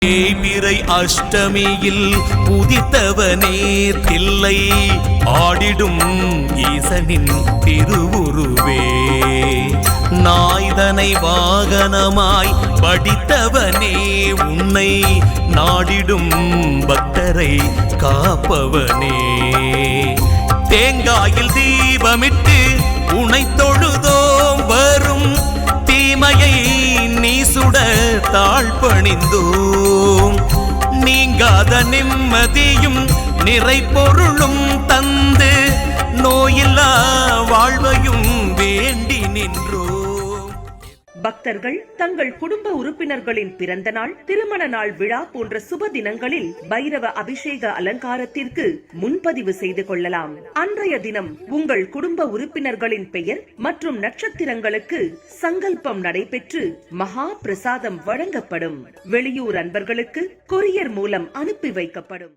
தேய்பிறை அஷ்டமியில் புதித்தவனே தில்லை ஆடிடும் ஈசனின் திருவுருவே. நாய்தனை வாகனமாய் படித்தவனே உன்னை நாடிடும் பக்தரை காப்பவனே. தேங்காயில் தீபமிட்டு உனை தொழுதோம் வரும் தீமையை நீ சுட தாழ்பணிந்தோம். நீங்காத நிம்மதியும் நிறை பொருளும் தந்து நோயில்லா வாழ்வையும் வேண்டி நின்றோம். பக்தர்கள் தங்கள் குடும்ப உறுப்பினர்களின் பிறந்த நாள், திருமண நாள் விழா போன்ற சுப தினங்களில் பைரவ அபிஷேக அலங்காரத்திற்கு முன்பதிவு செய்து கொள்ளலாம். அன்றைய தினம் உங்கள் குடும்ப உறுப்பினர்களின் பெயர் மற்றும் நட்சத்திரங்களுக்கு சங்கல்பம் நடைபெற்று மகா பிரசாதம் வழங்கப்படும். வெளியூர் அன்பர்களுக்கு கொரியர் மூலம் அனுப்பி வைக்கப்படும்.